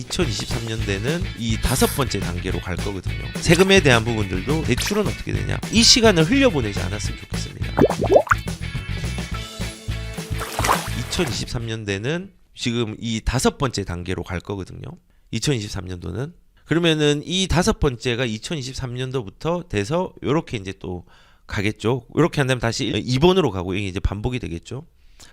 2023년대는 이 5번째 단계로 갈 거거든요. 세금에 대한 부분들도 대출은 어떻게 되냐, 이 시간을 흘려보내지 않았으면 좋겠습니다. 2023년대는 지금 이 5번째 단계로 갈 거거든요. 2023년도는. 그러면은 이 5번째가 2023년도부터 돼서 요렇게 이제 또 가겠죠. 이렇게 한다면 다시 2번으로 가고 이게 이제 반복이 되겠죠.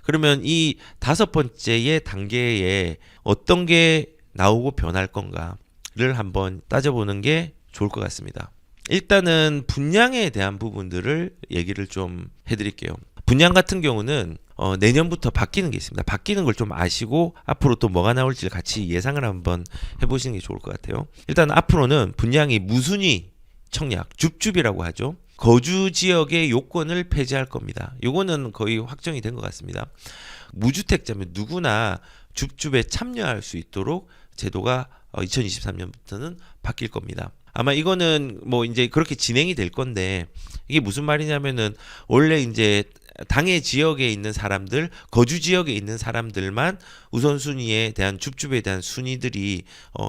그러면 이 5번째의 단계에 어떤 게 나오고 변할 건가를 한번 따져보는 게 좋을 것 같습니다. 일단은 분양에 대한 부분들을 얘기를 좀 해드릴게요. 분양 같은 경우는 내년부터 바뀌는 게 있습니다. 바뀌는 걸 좀 아시고 앞으로 또 뭐가 나올지 같이 예상을 한번 해보시는 게 좋을 것 같아요. 일단 앞으로는 분양이 무순위 청약, 줍줍이라고 하죠. 거주 지역의 요건을 폐지할 겁니다. 요거는 거의 확정이 된 것 같습니다. 무주택자면 누구나 줍줍에 참여할 수 있도록 제도가 2023년부터는 바뀔 겁니다. 아마 이거는 뭐 이제 그렇게 진행이 될 건데, 이게 무슨 말이냐면은 원래 이제 당해 지역에 있는 사람들, 거주 지역에 있는 사람들만 우선순위에 대한 줍줍에 대한 순위들이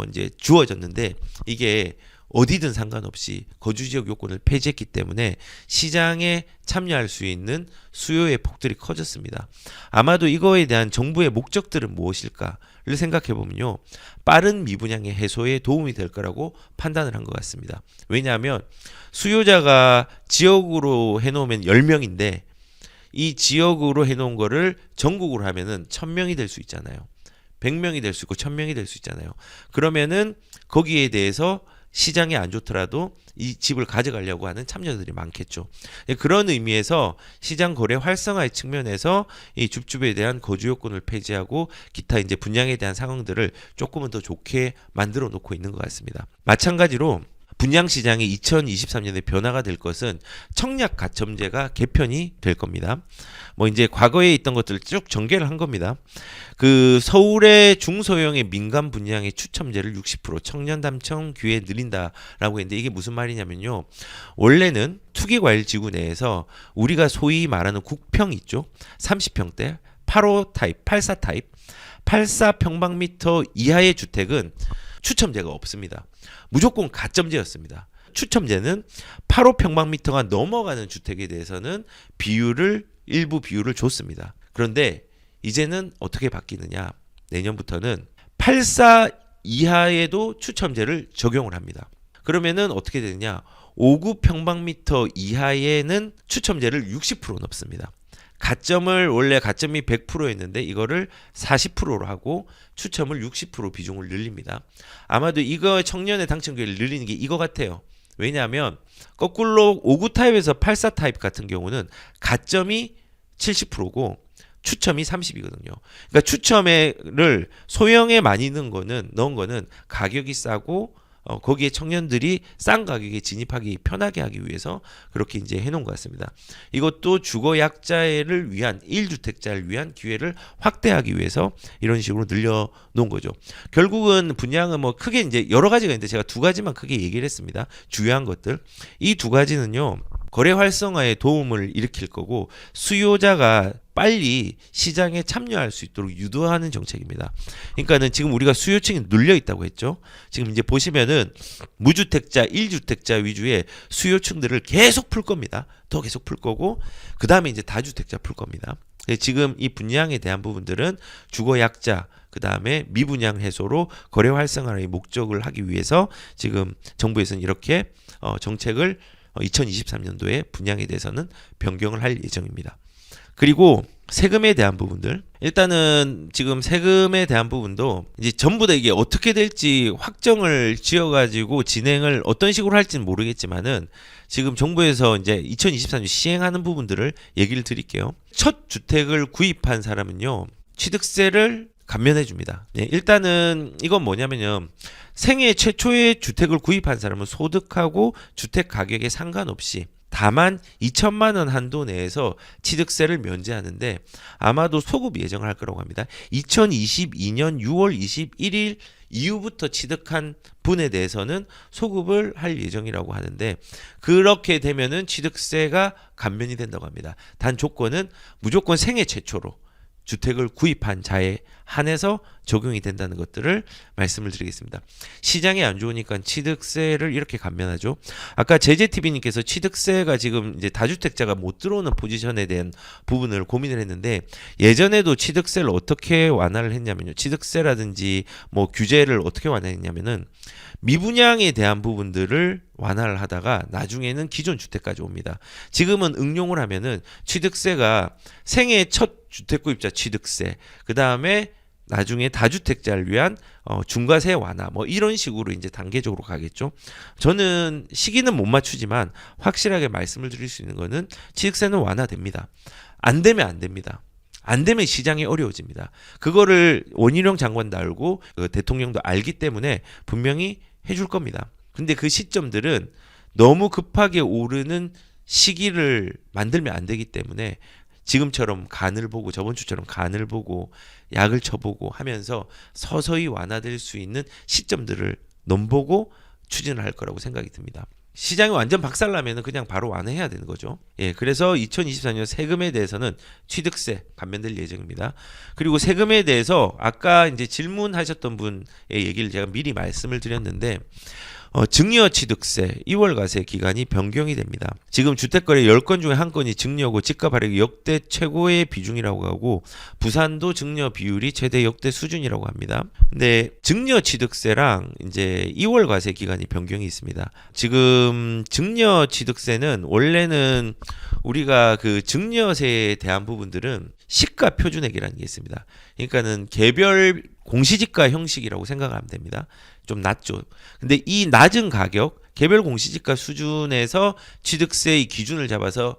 이제 주어졌는데, 이게 어디든 상관없이 거주지역 요건을 폐지했기 때문에 시장에 참여할 수 있는 수요의 폭들이 커졌습니다. 아마도 이거에 대한 정부의 목적들은 무엇일까를 생각해보면요, 빠른 미분양의 해소에 도움이 될 거라고 판단을 한 것 같습니다. 왜냐하면 수요자가 지역으로 해놓으면 10명인데 이 지역으로 해놓은 거를 전국으로 하면은 1000명이 될 수 있잖아요. 100명이 될 수 있고 1000명이 될 수 있잖아요. 그러면은 거기에 대해서 시장이 안 좋더라도 이 집을 가져가려고 하는 참여자들이 많겠죠. 그런 의미에서 시장 거래 활성화의 측면에서 이 줍줍에 대한 거주 요건을 폐지하고 기타 이제 분양에 대한 상황들을 조금은 더 좋게 만들어 놓고 있는 것 같습니다. 마찬가지로 분양 시장이 2023년에 변화가 될 것은 청약 가점제가 개편이 될 겁니다. 뭐 이제 과거에 있던 것들을 쭉 전개를 한 겁니다. 그 서울의 중소형의 민간 분양의 추첨제를 60% 청년 담청 기회 늘린다라고 했는데, 이게 무슨 말이냐면요, 원래는 투기과일지구 내에서 우리가 소위 말하는 국평 있죠. 30평대, 85 타입, 84 타입, 84평방미터 이하의 주택은 추첨제가 없습니다. 무조건 가점제였습니다. 추첨제는 85평방미터가 넘어가는 주택에 대해서는 일부 비율을 줬습니다. 그런데 이제는 어떻게 바뀌느냐, 내년부터는 84 이하에도 추첨제를 적용을 합니다. 그러면은 어떻게 되느냐, 59평방미터 이하에는 추첨제를 60% 넣습니다. 가점을 원래 가점이 100%였는데 이거를 40%로 하고 추첨을 60% 비중을 늘립니다. 아마도 이거 청년의 당첨 기회를 늘리는 게 이거 같아요. 왜냐하면 거꾸로 59 타입에서 84 타입 같은 경우는 가점이 70%고 추첨이 30이거든요. 그러니까 추첨을 소형에 많이 넣은 거는 가격이 싸고 거기에 청년들이 싼 가격에 진입하기 편하게 하기 위해서 그렇게 이제 해놓은 것 같습니다. 이것도 주거 약자를 위한 1주택자를 위한 기회를 확대하기 위해서 이런 식으로 늘려놓은 거죠. 결국은 분양은 뭐 크게 이제 여러 가지가 있는데 제가 2가지만 크게 얘기를 했습니다. 주요한 것들. 이 2가지는요, 거래 활성화에 도움을 일으킬 거고 수요자가 빨리 시장에 참여할 수 있도록 유도하는 정책입니다. 그러니까는 지금 우리가 수요층이 눌려 있다고 했죠. 지금 이제 보시면은 무주택자, 1주택자 위주의 수요층들을 계속 풀 겁니다. 더 계속 풀 거고, 그 다음에 이제 다주택자 풀 겁니다. 지금 이 분양에 대한 부분들은 주거 약자, 그 다음에 미분양 해소로 거래 활성화의 목적을 하기 위해서 지금 정부에서는 이렇게 정책을 2023년도에 분양에 대해서는 변경을 할 예정입니다. 그리고 세금에 대한 부분들, 일단은 지금 세금에 대한 부분도 이제 전부 다 이게 어떻게 될지 확정을 지어가지고 진행을 어떤 식으로 할지는 모르겠지만은 지금 정부에서 이제 2023년 시행하는 부분들을 얘기를 드릴게요. 첫 주택을 구입한 사람은요, 취득세를 감면해 줍니다. 일단은 이건 뭐냐면요, 생애 최초의 주택을 구입한 사람은 소득하고 주택 가격에 상관없이 다만 2천만 원 한도 내에서 취득세를 면제하는데, 아마도 소급 예정을 할 거라고 합니다. 2022년 6월 21일 이후부터 취득한 분에 대해서는 소급을 할 예정이라고 하는데, 그렇게 되면은 취득세가 감면이 된다고 합니다. 단 조건은 무조건 생애 최초로 주택을 구입한 자에 한해서 적용이 된다는 것들을 말씀을 드리겠습니다. 시장이 안 좋으니까 취득세를 이렇게 감면하죠. 아까 제재TV님께서 취득세가 지금 이제 다주택자가 못 들어오는 포지션에 대한 부분을 고민을 했는데, 예전에도 취득세를 어떻게 완화를 했냐면요. 취득세라든지 뭐 규제를 어떻게 완화했냐면은 미분양에 대한 부분들을 완화를 하다가 나중에는 기존 주택까지 옵니다. 지금은 응용을 하면은 취득세가 생애 첫 주택구입자 취득세, 그 다음에 나중에 다주택자를 위한 중과세 완화, 뭐 이런 식으로 이제 단계적으로 가겠죠. 저는 시기는 못 맞추지만 확실하게 말씀을 드릴 수 있는 거는 취득세는 완화됩니다. 안 되면 안 됩니다. 안 되면 시장이 어려워집니다. 그거를 원희룡 장관도 알고 대통령도 알기 때문에 분명히 해줄 겁니다. 근데 그 시점들은 너무 급하게 오르는 시기를 만들면 안 되기 때문에 지금처럼 간을 보고, 저번 주처럼 간을 보고 약을 쳐보고 하면서 서서히 완화될 수 있는 시점들을 넘보고 추진을 할 거라고 생각이 듭니다. 시장이 완전 박살나면 그냥 바로 완화해야 되는 거죠. 예, 그래서 2024년 세금에 대해서는 취득세 감면될 예정입니다. 그리고 세금에 대해서 아까 이제 질문하셨던 분의 얘기를 제가 미리 말씀을 드렸는데, 증여취득세 2월 과세 기간이 변경이 됩니다. 지금 주택거래 10건 중에 1건이 증여고 집값 하락이 역대 최고의 비중이라고 하고, 부산도 증여 비율이 최대 역대 수준이라고 합니다. 근데 증여취득세랑 이제 2월 과세 기간이 변경이 있습니다. 지금 증여취득세는 원래는 우리가 그 증여세에 대한 부분들은 시가 표준액이라는 게 있습니다. 그러니까는 개별 공시지가 형식이라고 생각하면 됩니다. 좀 낮죠. 근데 이 낮은 가격, 개별 공시지가 수준에서 취득세의 기준을 잡아서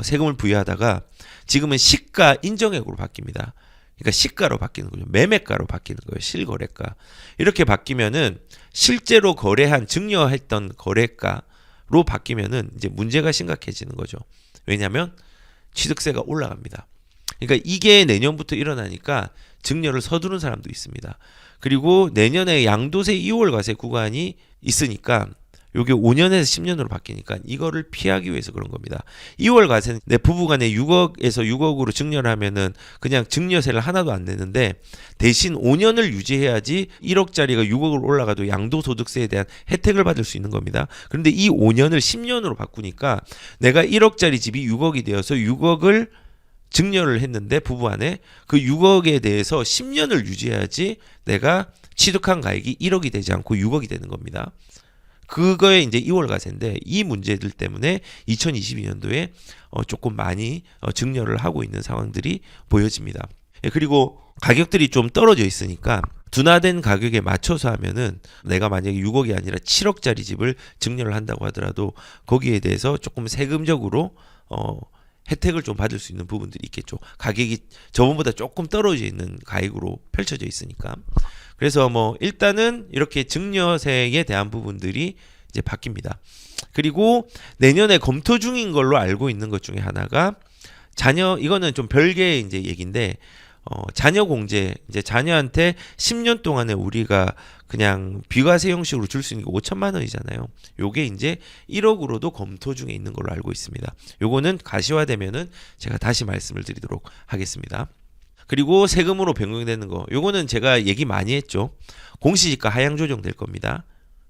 세금을 부여하다가 지금은 시가 인정액으로 바뀝니다. 그러니까 시가로 바뀌는 거죠. 매매가로 바뀌는 거예요. 실거래가. 이렇게 바뀌면은 실제로 거래한 증여했던 거래가로 바뀌면은 이제 문제가 심각해지는 거죠. 왜냐하면 취득세가 올라갑니다. 그러니까 이게 내년부터 일어나니까 증여를 서두른 사람도 있습니다. 그리고 내년에 양도세 2월 과세 구간이 있으니까 요게 5년에서 10년으로 바뀌니까 이거를 피하기 위해서 그런 겁니다. 2월 과세는 내 부부간에 6억에서 6억으로 증여를 하면은 그냥 증여세를 하나도 안 내는데, 대신 5년을 유지해야지 1억짜리가 6억으로 올라가도 양도소득세에 대한 혜택을 받을 수 있는 겁니다. 그런데 이 5년을 10년으로 바꾸니까 내가 1억짜리 집이 6억이 되어서 6억을 증여를 했는데 부부 안에 그 6억에 대해서 10년을 유지해야지 내가 취득한 가액이 1억이 되지 않고 6억이 되는 겁니다. 그거에 이제 2월 과세인데, 이 문제들 때문에 2022년도에 조금 많이 증여를 하고 있는 상황들이 보여집니다. 그리고 가격들이 좀 떨어져 있으니까 둔화된 가격에 맞춰서 하면은 내가 만약에 6억이 아니라 7억짜리 집을 증여를 한다고 하더라도 거기에 대해서 조금 세금적으로 혜택을 좀 받을 수 있는 부분들이 있겠죠. 가격이 저번보다 조금 떨어져 있는 가액으로 펼쳐져 있으니까. 그래서 뭐 일단은 이렇게 증여세에 대한 부분들이 이제 바뀝니다. 그리고 내년에 검토 중인 걸로 알고 있는 것 중에 하나가 이거는 좀 별개의 이제 얘기인데, 자녀 공제, 이제 자녀한테 10년 동안에 우리가 그냥 비과세 형식으로 줄 수 있는 게 5천만 원이잖아요. 요게 이제 1억으로도 검토 중에 있는 걸로 알고 있습니다. 요거는 가시화되면은 제가 다시 말씀을 드리도록 하겠습니다. 그리고 세금으로 변경되는 거, 요거는 제가 얘기 많이 했죠. 공시지가 하향 조정될 겁니다.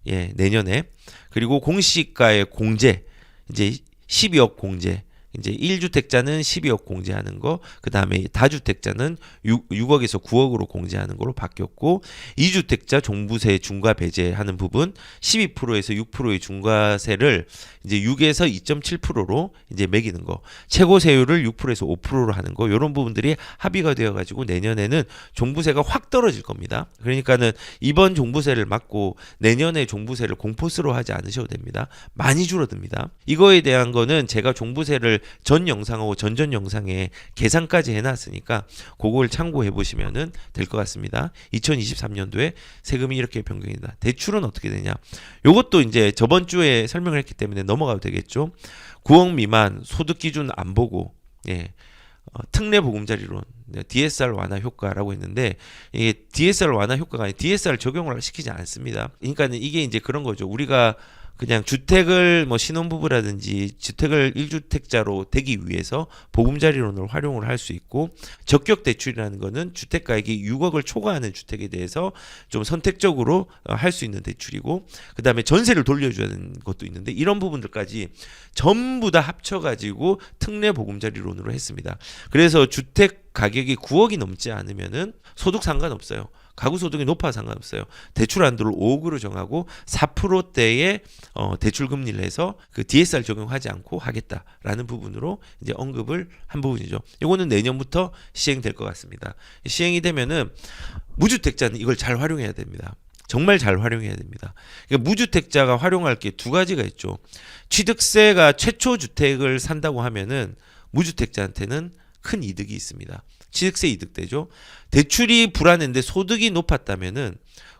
예, 내년에. 그리고 공시지가의 공제, 이제 12억 공제, 이제 1주택자는 12억 공제하는 거, 그 다음에 다주택자는 6억에서 9억으로 공제하는 거로 바뀌었고, 2주택자 종부세 중과 배제하는 부분 12%에서 6%의 중과세를 이제 6에서 2.7%로 이제 매기는 거, 최고 세율을 6%에서 5%로 하는 거, 이런 부분들이 합의가 되어 가지고 내년에는 종부세가 확 떨어질 겁니다. 그러니까는 이번 종부세를 막고 내년에 종부세를 공포스로 하지 않으셔도 됩니다. 많이 줄어듭니다. 이거에 대한 거는 제가 종부세를 전 영상하고 전전 영상에 계산까지 해놨으니까 그걸 참고해 보시면은 될 것 같습니다. 2023년도에 세금이 이렇게 변경된다. 대출은 어떻게 되냐? 요것도 이제 저번 주에 설명을 했기 때문에 넘어가도 되겠죠. 9억 미만 소득 기준 안 보고, 예, 특례 보금자리론, DSR 완화 효과라고 했는데, 이게 DSR 완화 효과가 아니라 DSR 적용을 시키지 않습니다. 그러니까 이게 이제 그런 거죠. 우리가 그냥 주택을 뭐 신혼부부라든지 주택을 1주택자로 되기 위해서 보금자리론을 활용을 할 수 있고, 적격 대출이라는 거는 주택 가액이 6억을 초과하는 주택에 대해서 좀 선택적으로 할 수 있는 대출이고, 그다음에 전세를 돌려주는 것도 있는데, 이런 부분들까지 전부 다 합쳐가지고 특례 보금자리론으로 했습니다. 그래서 주택 가격이 9억이 넘지 않으면은 소득 상관없어요. 가구 소득이 높아 상관없어요. 대출 한도를 5억으로 정하고 4%대의 대출 금리를 해서 그 DSR 적용하지 않고 하겠다라는 부분으로 이제 언급을 한 부분이죠. 이거는 내년부터 시행될 것 같습니다. 시행이 되면은 무주택자는 이걸 잘 활용해야 됩니다. 정말 잘 활용해야 됩니다. 그러니까 무주택자가 활용할 게 두 가지가 있죠. 취득세가 최초 주택을 산다고 하면은 무주택자한테는 큰 이득이 있습니다. 취득세 이득되죠. 대출이 불안한데 소득이 높았다면은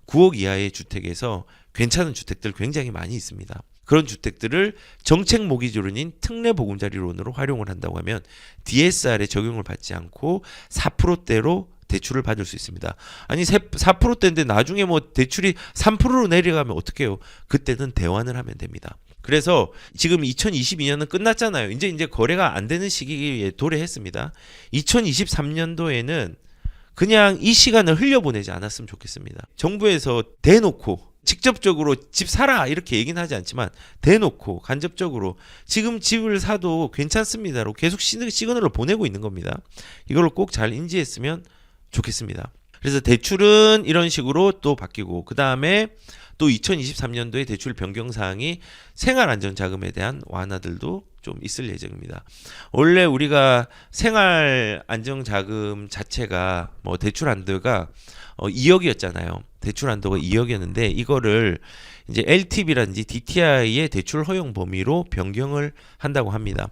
9억 이하의 주택에서 괜찮은 주택들 굉장히 많이 있습니다. 그런 주택들을 정책 모기지론인 특례 보금자리론으로 활용을 한다고 하면 DSR에 적용을 받지 않고 4%대로 대출을 받을 수 있습니다. 아니 4%대인데 나중에 뭐 대출이 3%로 내려가면 어떡해요? 그때는 대환을 하면 됩니다. 그래서 지금 2022년은 끝났잖아요. 이제 거래가 안 되는 시기에 도래했습니다. 2023년도에는 그냥 이 시간을 흘려보내지 않았으면 좋겠습니다. 정부에서 대놓고 직접적으로 집 사라 이렇게 얘기는 하지 않지만 대놓고 간접적으로 지금 집을 사도 괜찮습니다로 계속 시그널을 보내고 있는 겁니다. 이걸 꼭 잘 인지했으면 좋겠습니다. 그래서 대출은 이런 식으로 또 바뀌고, 그 다음에 또 2023년도에 대출 변경 사항이 생활안전자금에 대한 완화들도 좀 있을 예정입니다. 원래 우리가 생활안정자금 자체가 뭐 대출 한도가 2억이었잖아요. 대출 한도가 2억이었는데 이거를 이제 LTV라든지 DTI의 대출 허용 범위로 변경을 한다고 합니다.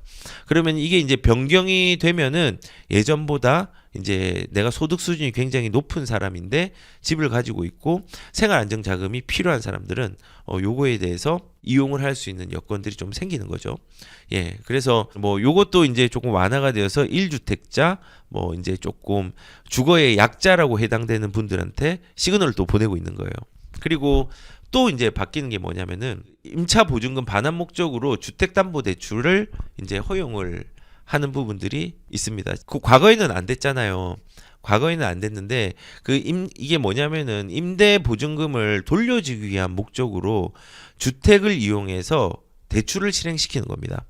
그러면 이게 이제 변경이 되면은 예전보다 이제 내가 소득 수준이 굉장히 높은 사람인데 집을 가지고 있고 생활 안정 자금이 필요한 사람들은 요거에 대해서 이용을 할 수 있는 여건들이 좀 생기는 거죠. 예. 그래서 뭐 요것도 이제 조금 완화가 되어서 1주택자 뭐 이제 조금 주거의 약자라고 해당되는 분들한테 시그널을 또 보내고 있는 거예요. 그리고 또 이제 바뀌는 게 뭐냐면은 임차 보증금 반환 목적으로 주택담보대출을 이제 허용을 하는 부분들이 있습니다. 그 과거에는 안 됐잖아요. 과거에는 안 됐는데 이게 뭐냐면은 임대 보증금을 돌려주기 위한 목적으로 주택을 이용해서 대출을 실행시키는 겁니다.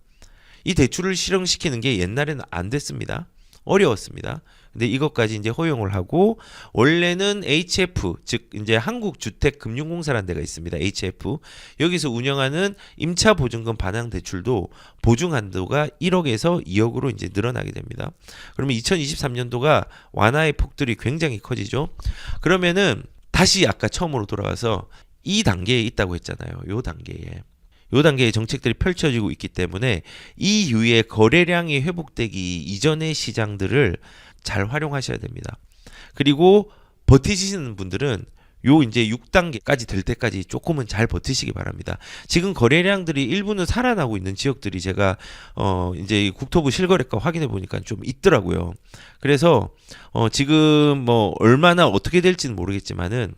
이 대출을 실행시키는 게 옛날에는 안 됐습니다. 어려웠습니다. 근데 이것까지 이제 허용을 하고, 원래는 HF 즉 이제 한국주택금융공사라는 데가 있습니다. HF 여기서 운영하는 임차 보증금 반환 대출도 보증 한도가 1억에서 2억으로 이제 늘어나게 됩니다. 그러면 2023년도가 완화의 폭들이 굉장히 커지죠. 그러면은 다시 아까 처음으로 돌아와서 이 단계에 있다고 했잖아요. 요 단계에 정책들이 펼쳐지고 있기 때문에 이 이후에 거래량이 회복되기 이전의 시장들을 잘 활용하셔야 됩니다. 그리고 버티시는 분들은 요 이제 6단계까지 될 때까지 조금은 잘 버티시기 바랍니다. 지금 거래량들이 일부는 살아나고 있는 지역들이 제가 이제 국토부 실거래가 확인해 보니까 좀 있더라고요. 그래서 지금 뭐 얼마나 어떻게 될지는 모르겠지만은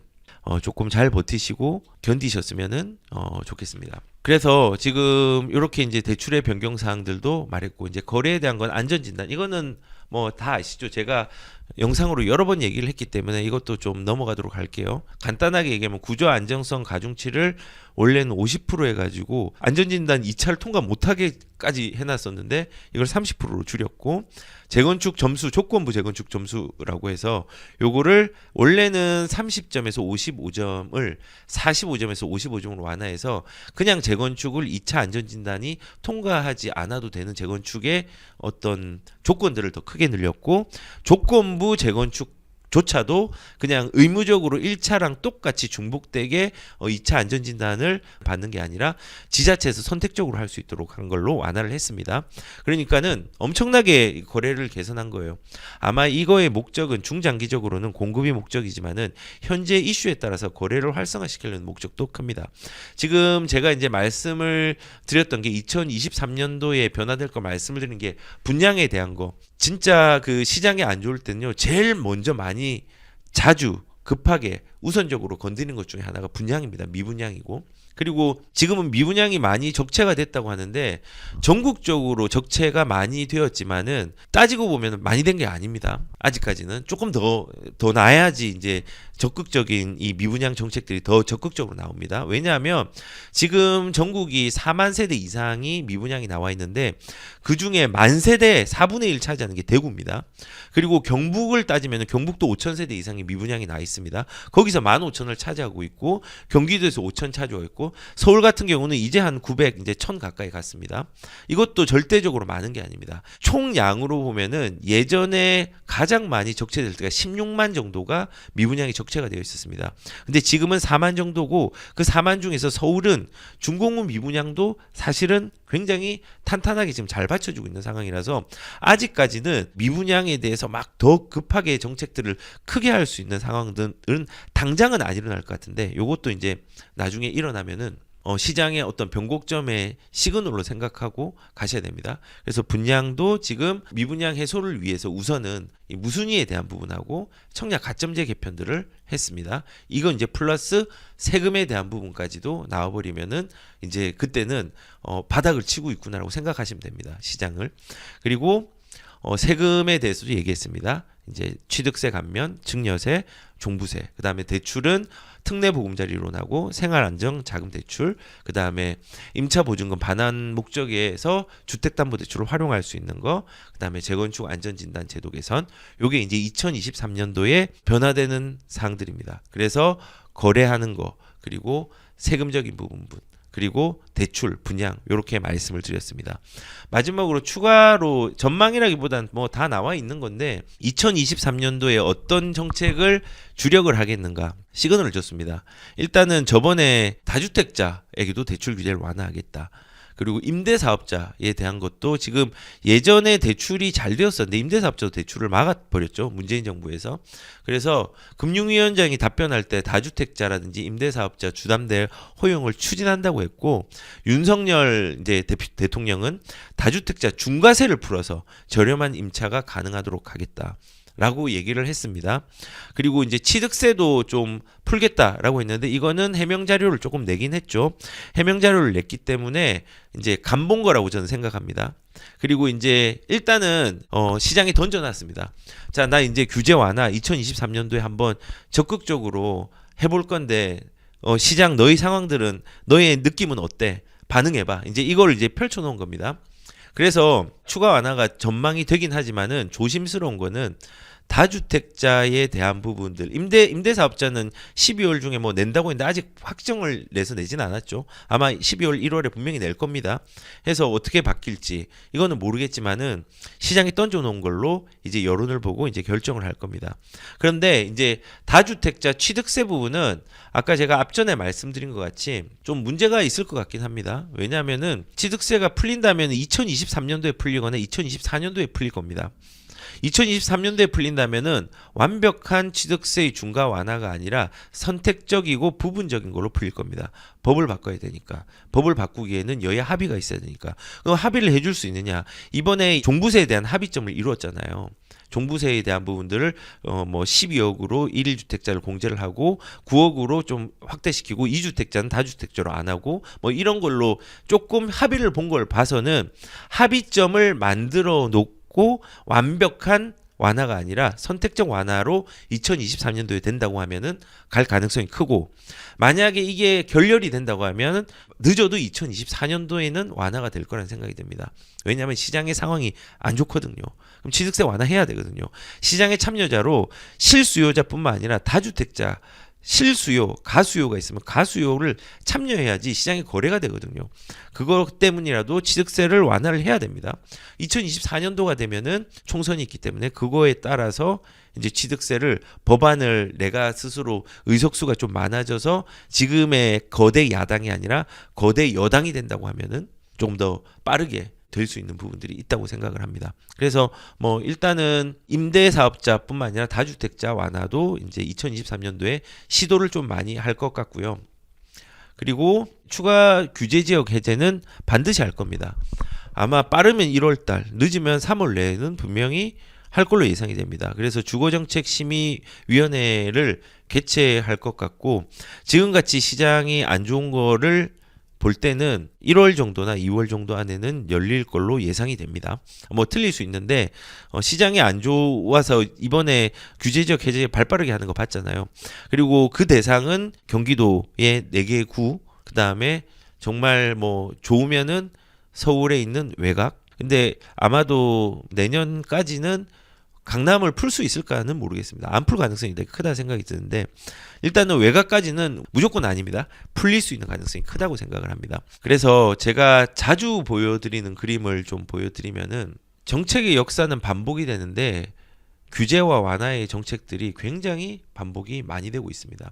조금 잘 버티시고 견디셨으면은 좋겠습니다. 그래서 지금 이렇게 이제 대출의 변경 사항들도 말했고, 이제 거래에 대한 건 안전진단, 이거는 뭐 다 아시죠? 제가 영상으로 여러 번 얘기를 했기 때문에 이것도 좀 넘어가도록 할게요. 간단하게 얘기하면 구조 안정성 가중치를 원래는 50% 해가지고 안전진단 2차를 통과 못하게까지 해놨었는데 이걸 30%로 줄였고, 재건축 점수, 조건부 재건축 점수라고 해서 요거를 원래는 30점에서 55점을 45점에서 55점으로 완화해서 그냥 재건축을 2차 안전진단이 통과하지 않아도 되는 재건축의 어떤 조건들을 더 크게 늘렸고, 조건부 재건축 조차도 그냥 의무적으로 1차랑 똑같이 중복되게 2차 안전진단을 받는 게 아니라 지자체에서 선택적으로 할 수 있도록 한 걸로 완화를 했습니다. 그러니까는 엄청나게 거래를 개선한 거예요. 아마 이거의 목적은 중장기적으로는 공급이 목적이지만은 현재 이슈에 따라서 거래를 활성화시키려는 목적도 큽니다. 지금 제가 이제 말씀을 드렸던 게 2023년도에 변화될 거 말씀을 드린 게 분양에 대한 거. 진짜 그 시장이 안 좋을 때는요, 제일 먼저 많이 자주 급하게 우선적으로 건드리는 것 중에 하나가 분양입니다. 미분양이고. 그리고 지금은 미분양이 많이 적체가 됐다고 하는데 전국적으로 적체가 많이 되었지만은 따지고 보면 많이 된 게 아닙니다. 아직까지는 조금 더 나아야지 이제 적극적인 이 미분양 정책들이 더 적극적으로 나옵니다. 왜냐하면 지금 전국이 4만 세대 이상이 미분양이 나와 있는데 그 중에 만 세대 4분의 1 차지하는 게 대구입니다. 그리고 경북을 따지면 경북도 5천 세대 이상의 미분양이 나 있습니다. 거기서 15,000을 차지하고 있고 경기도에서 5천 차지하고 있고 서울 같은 경우는 이제 한 900, 이제 1000 가까이 갔습니다. 이것도 절대적으로 많은 게 아닙니다. 총량으로 보면은 예전에 가장 많이 적체될 때가 16만 정도가 미분양이 적체가 되어 있었습니다. 근데 지금은 4만 정도고 그 4만 중에서 서울은 준공업 미분양도 사실은 굉장히 탄탄하게 지금 잘 받쳐주고 있는 상황이라서 아직까지는 미분양에 대해서 막 더 급하게 정책들을 크게 할 수 있는 상황들은 당장은 안 일어날 것 같은데 요것도 이제 나중에 일어나면은 시장의 어떤 변곡점의 시그널로 생각하고 가셔야 됩니다. 그래서 분양도 지금 미분양 해소를 위해서 우선은 이 무순위에 대한 부분하고 청약 가점제 개편들을 했습니다. 이건 이제 플러스 세금에 대한 부분까지도 나와버리면은 이제 그때는 바닥을 치고 있구나라고 생각하시면 됩니다. 시장을. 그리고 세금에 대해서도 얘기했습니다. 이제 취득세 감면, 증여세, 종부세, 그 다음에 대출은 특례보금자리 이론하고 생활안정 자금 대출, 그 다음에 임차보증금 반환 목적에서 주택담보대출을 활용할 수 있는 거, 그 다음에 재건축 안전진단 제도 개선, 요게 이제 2023년도에 변화되는 사항들입니다. 그래서 거래하는 거, 그리고 세금적인 부분, 그리고 대출, 분양 이렇게 말씀을 드렸습니다. 마지막으로 추가로 전망이라기보단 뭐 다 나와 있는 건데 2023년도에 어떤 정책을 주력을 하겠는가 시그널을 줬습니다. 일단은 저번에 다주택자에게도 대출 규제를 완화하겠다. 그리고 임대사업자에 대한 것도 지금 예전에 대출이 잘 되었었는데 임대사업자도 대출을 막아버렸죠. 문재인 정부에서. 그래서 금융위원장이 답변할 때 다주택자라든지 임대사업자 주담대 허용을 추진한다고 했고 윤석열 이제 대통령은 다주택자 중과세를 풀어서 저렴한 임차가 가능하도록 하겠다. 라고 얘기를 했습니다. 그리고 이제 취득세도 좀 풀겠다라고 했는데 이거는 해명 자료를 조금 내긴 했죠. 해명 자료를 냈기 때문에 이제 간본 거라고 저는 생각합니다. 그리고 이제 일단은 시장에 던져놨습니다. 자, 나 이제 규제 완화 2023년도에 한번 적극적으로 해볼 건데 시장 너희 상황들은 너의 느낌은 어때? 반응해봐. 이제 이걸 이제 펼쳐놓은 겁니다. 그래서 추가 완화가 전망이 되긴 하지만은 조심스러운 거는 다주택자에 대한 부분들 임대사업자는 12월 중에 뭐 낸다고 했는데 아직 확정을 내서 내진 않았죠. 아마 12월 1월에 분명히 낼 겁니다. 해서 어떻게 바뀔지 이거는 모르겠지만은 시장에 던져놓은 걸로 이제 여론을 보고 이제 결정을 할 겁니다. 그런데 이제 다주택자 취득세 부분은 아까 제가 앞전에 말씀드린 것 같이 좀 문제가 있을 것 같긴 합니다. 왜냐하면은 취득세가 풀린다면 2023년도에 풀리거나 2024년도에 풀릴 겁니다. 2023년도에 풀린다면은 완벽한 취득세의 중과 완화가 아니라 선택적이고 부분적인 걸로 풀릴 겁니다. 법을 바꿔야 되니까. 법을 바꾸기에는 여야 합의가 있어야 되니까. 그럼 합의를 해줄 수 있느냐? 이번에 종부세에 대한 합의점을 이루었잖아요. 종부세에 대한 부분들을 뭐 12억으로 1주택자를 공제를 하고 9억으로 좀 확대시키고 2주택자는 다주택자로 안 하고 뭐 이런 걸로 조금 합의를 본 걸 봐서는 합의점을 만들어 놓고 완벽한 완화가 아니라 선택적 완화로 2023년도에 된다고 하면은 갈 가능성이 크고 만약에 이게 결렬이 된다고 하면 늦어도 2024년도에는 완화가 될 거라는 생각이 듭니다. 왜냐하면 시장의 상황이 안 좋거든요. 그럼 취득세 완화해야 되거든요. 시장의 참여자로 실수요자뿐만 아니라 다주택자 실수요, 가수요가 있으면 가수요를 참여해야지 시장에 거래가 되거든요. 그것 때문이라도 취득세를 완화를 해야 됩니다. 2024년도가 되면은 총선이 있기 때문에 그거에 따라서 이제 취득세를 법안을 내가 스스로 의석수가 좀 많아져서 지금의 거대 야당이 아니라 거대 여당이 된다고 하면은 좀 더 빠르게 될 수 있는 부분들이 있다고 생각을 합니다. 그래서 뭐 일단은 임대사업자뿐만 아니라 다주택자 완화도 이제 2023년도에 시도를 좀 많이 할 것 같고요. 그리고 추가 규제 지역 해제는 반드시 할 겁니다. 아마 빠르면 1월달, 늦으면 3월 내에는 분명히 할 걸로 예상이 됩니다. 그래서 주거정책심의위원회를 개최할 것 같고 지금같이 시장이 안 좋은 거를 볼 때는 1월 정도나 2월 정도 안에는 열릴 걸로 예상이 됩니다. 뭐 틀릴 수 있는데 시장이 안 좋아서 이번에 규제적 해제 발빠르게 하는 거 봤잖아요. 그리고 그 대상은 경기도의 4개 구, 그 다음에 정말 뭐 좋으면은 서울에 있는 외곽. 근데 아마도 내년까지는 강남을 풀 수 있을까는 모르겠습니다. 안 풀 가능성이 되게 크다 생각이 드는데 일단은 외곽까지는 무조건 아닙니다. 풀릴 수 있는 가능성이 크다고 생각을 합니다. 그래서 제가 자주 보여드리는 그림을 좀 보여드리면은 정책의 역사는 반복이 되는데 규제와 완화의 정책들이 굉장히 반복이 많이 되고 있습니다.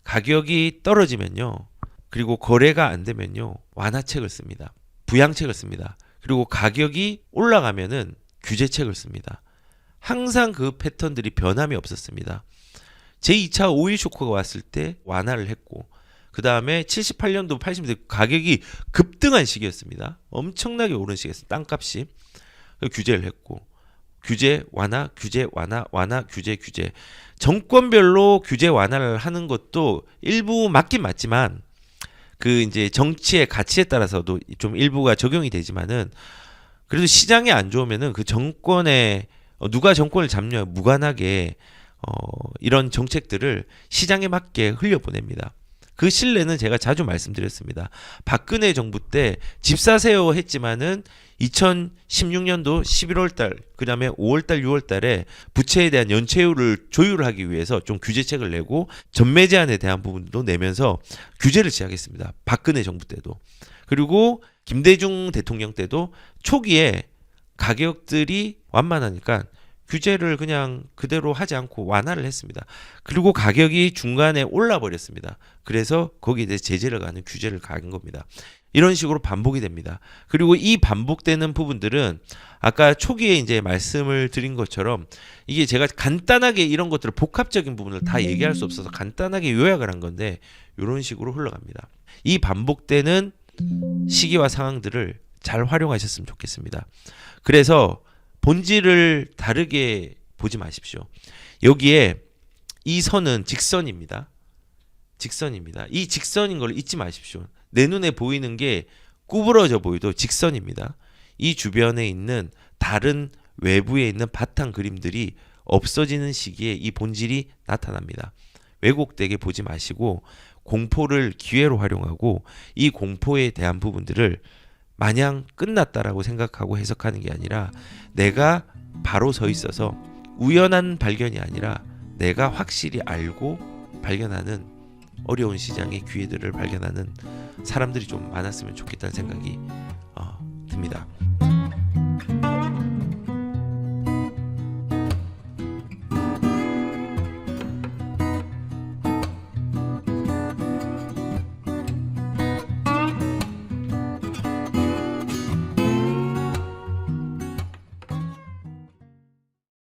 가격이 떨어지면요. 그리고 거래가 안 되면요. 완화책을 씁니다. 부양책을 씁니다. 그리고 가격이 올라가면은 규제책을 씁니다. 항상 그 패턴들이 변함이 없었습니다. 제2차 오일 쇼크가 왔을 때 완화를 했고 그 다음에 78년도 80년대 가격이 급등한 시기였습니다. 엄청나게 오른 시기였어요. 땅값이. 규제를 했고 규제 완화, 규제 완화, 완화, 규제, 규제. 정권별로 규제 완화를 하는 것도 일부 맞긴 맞지만 그 이제 정치의 가치에 따라서도 좀 일부가 적용이 되지만은 그래도 시장이 안 좋으면은 그 정권에 누가 정권을 잡냐 무관하게 이런 정책들을 시장에 맞게 흘려보냅니다. 그 신뢰는 제가 자주 말씀드렸습니다. 박근혜 정부 때 집 사세요 했지만은 2016년도 11월달 그 다음에 5월달 6월달에 부채에 대한 연체율을 조율하기 위해서 좀 규제책을 내고 전매 제한에 대한 부분도 내면서 규제를 시작했습니다. 박근혜 정부 때도. 그리고 김대중 대통령 때도 초기에 가격들이 완만하니까 규제를 그냥 그대로 하지 않고 완화를 했습니다. 그리고 가격이 중간에 올라 버렸습니다. 그래서 거기에 대해 제재를 가는 규제를 가한 겁니다. 이런 식으로 반복이 됩니다. 그리고 이 반복되는 부분들은 아까 초기에 이제 말씀을 드린 것처럼 이게 제가 간단하게 이런 것들을 복합적인 부분을 다 얘기할 수 없어서 간단하게 요약을 한 건데 이런 식으로 흘러갑니다. 이 반복되는 시기와 상황들을 잘 활용하셨으면 좋겠습니다. 그래서 본질을 다르게 보지 마십시오. 여기에 이 선은 직선입니다. 직선입니다. 이 직선인 걸 잊지 마십시오. 내 눈에 보이는 게 구부러져 보여도 직선입니다. 이 주변에 있는 다른 외부에 있는 바탕 그림들이 없어지는 시기에 이 본질이 나타납니다. 왜곡되게 보지 마시고 공포를 기회로 활용하고 이 공포에 대한 부분들을 마냥 끝났다라고 생각하고 해석하는 게 아니라 내가 바로 서 있어서 우연한 발견이 아니라 내가 확실히 알고 발견하는 어려운 시장의 기회들을 발견하는 사람들이 좀 많았으면 좋겠다는 생각이 듭니다.